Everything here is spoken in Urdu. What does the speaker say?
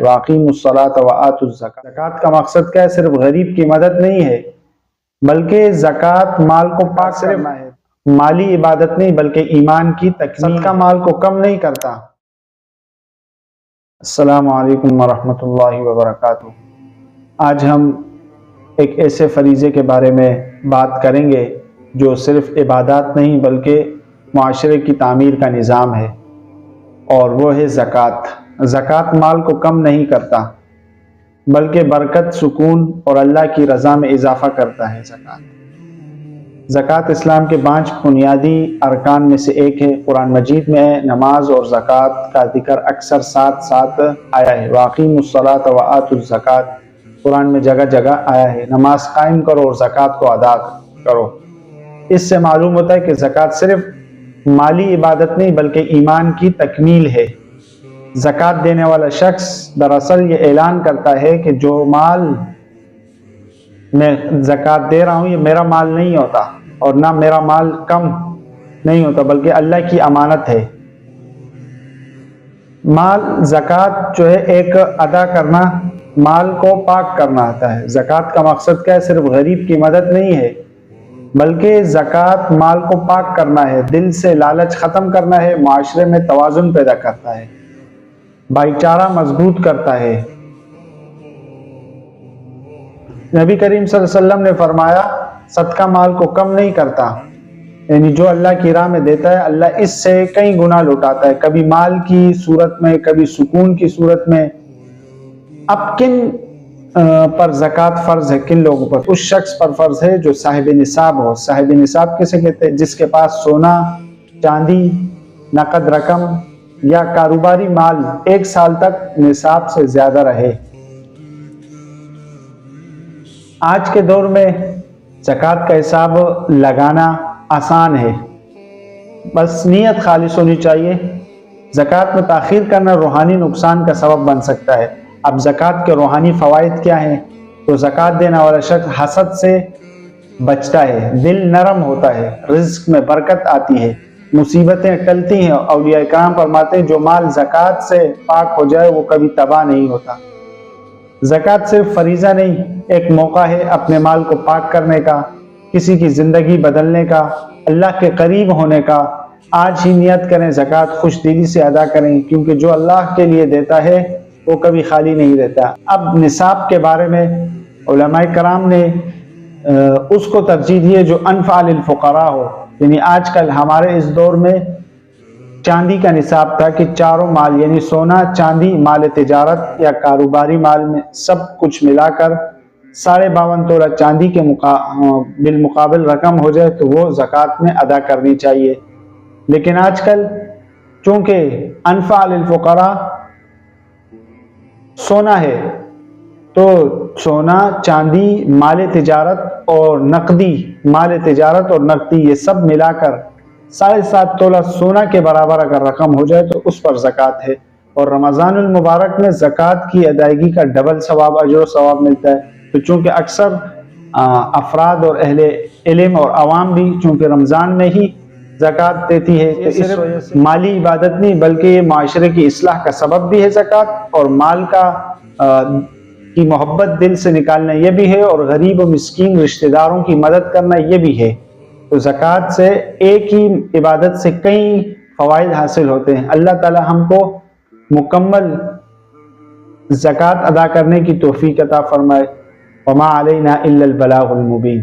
وَأَقِیمُوا الصَّلَاةَ وَآتُوا الزَّکَاةَ۔ زکوٰۃ کا مقصد کیا ہے؟ صرف غریب کی مدد نہیں ہے، بلکہ زکوٰۃ مال کو پاک کرنا ہے، مالی عبادت نہیں بلکہ ایمان کی تکمیل۔ صدقہ مال کو کم نہیں کرتا۔ السلام علیکم ورحمۃ اللہ وبرکاتہ۔ آج ہم ایک ایسے فریضے کے بارے میں بات کریں گے جو صرف عبادات نہیں بلکہ معاشرے کی تعمیر کا نظام ہے، اور وہ ہے زکوٰۃ۔ زکوٰۃ مال کو کم نہیں کرتا بلکہ برکت، سکون اور اللہ کی رضا میں اضافہ کرتا ہے۔ زکوٰۃ اسلام کے 5 بنیادی ارکان میں سے ایک ہے۔ قرآن مجید میں نماز اور زکوٰۃ کا ذکر اکثر ساتھ ساتھ آیا ہے۔ وَأَقِیمُوا الصَّلَاةَ وَآتُوا الزَّکَاةَ، قرآن میں جگہ جگہ آیا ہے۔ نماز قائم کرو اور زکوٰۃ کو ادا کرو۔ اس سے معلوم ہوتا ہے کہ زکوٰۃ صرف مالی عبادت نہیں بلکہ ایمان کی تکمیل ہے۔ زکوٰۃ دینے والا شخص دراصل یہ اعلان کرتا ہے کہ جو مال میں زکوٰۃ دے رہا ہوں یہ میرا مال نہیں ہوتا، اور نہ میرا مال کم نہیں ہوتا بلکہ اللہ کی امانت ہے۔ مال زکوٰۃ جو ہے ایک ادا کرنا، مال کو پاک کرنا آتا ہے۔ زکوٰۃ کا مقصد کیا ہے؟ صرف غریب کی مدد نہیں ہے، بلکہ زکوٰۃ مال کو پاک کرنا ہے، دل سے لالچ ختم کرنا ہے، معاشرے میں توازن پیدا کرتا ہے، بھائی چارہ مضبوط کرتا ہے۔ نبی کریم صلی اللہ علیہ وسلم نے فرمایا صدقہ مال کو کم نہیں کرتا، یعنی جو اللہ کی راہ میں دیتا ہے اللہ اس سے کئی گنا لوٹاتا ہے، کبھی مال کی صورت میں، کبھی سکون کی صورت میں۔ اب کن پر زکوٰۃ فرض ہے؟ کن لوگوں پر؟ اس شخص پر فرض ہے جو صاحب نصاب ہو۔ صاحب نصاب کسے کہتے ہیں؟ جس کے پاس سونا، چاندی، نقد رقم یا کاروباری مال 1 سال تک نصاب سے زیادہ رہے۔ آج کے دور میں زکوٰۃ کا حساب لگانا آسان ہے، بس نیت خالص ہونی چاہیے۔ زکوٰۃ میں تاخیر کرنا روحانی نقصان کا سبب بن سکتا ہے۔ اب زکوٰۃ کے روحانی فوائد کیا ہیں؟ تو زکوٰۃ دینے والا شخص حسد سے بچتا ہے، دل نرم ہوتا ہے، رزق میں برکت آتی ہے، مصیبتیں ٹلتی ہیں۔ اولیاء کرام فرماتے ہیں جو مال زکوٰۃ سے پاک ہو جائے وہ کبھی تباہ نہیں ہوتا۔ زکوٰۃ صرف فریضہ نہیں، ایک موقع ہے اپنے مال کو پاک کرنے کا، کسی کی زندگی بدلنے کا، اللہ کے قریب ہونے کا۔ آج ہی نیت کریں، زکوٰۃ خوش دلی سے ادا کریں، کیونکہ جو اللہ کے لیے دیتا ہے وہ کبھی خالی نہیں رہتا۔ اب نصاب کے بارے میں علماء کرام نے اس کو ترجیح دی ہے جو انفع للفقراء ہو، یعنی آج کل ہمارے اس دور میں چاندی کا نصاب تھا کہ چاروں مال یعنی سونا، چاندی، مال تجارت یا کاروباری مال میں سب کچھ ملا کر 52.5 تولہ چاندی کے بالمقابل رقم ہو جائے تو وہ زکوٰۃ میں ادا کرنی چاہیے۔ لیکن آج کل چونکہ انفع للفقراء سونا ہے تو سونا، چاندی، مال تجارت اور نقدی، مال تجارت اور نقدی یہ سب ملا کر 7.5 تولہ سونا کے برابر اگر رقم ہو جائے تو اس پر زکوٰۃ ہے۔ اور رمضان المبارک میں زکوٰۃ کی ادائیگی کا ڈبل ثواب، اجر و ثواب ملتا ہے۔ تو چونکہ اکثر افراد اور اہل علم اور عوام بھی چونکہ رمضان میں ہی زکوٰۃ دیتی ہے، تو صرف مالی عبادت نہیں بلکہ یہ معاشرے کی اصلاح کا سبب بھی ہے زکوٰۃ، اور مال کی محبت دل سے نکالنا یہ بھی ہے، اور غریب و مسکین رشتہ داروں کی مدد کرنا یہ بھی ہے۔ تو زکوٰۃ سے ایک ہی عبادت سے کئی فوائد حاصل ہوتے ہیں۔ اللہ تعالی ہم کو مکمل زکوٰۃ ادا کرنے کی توفیق عطا فرمائے۔ وما علینا الا البلاغ المبین۔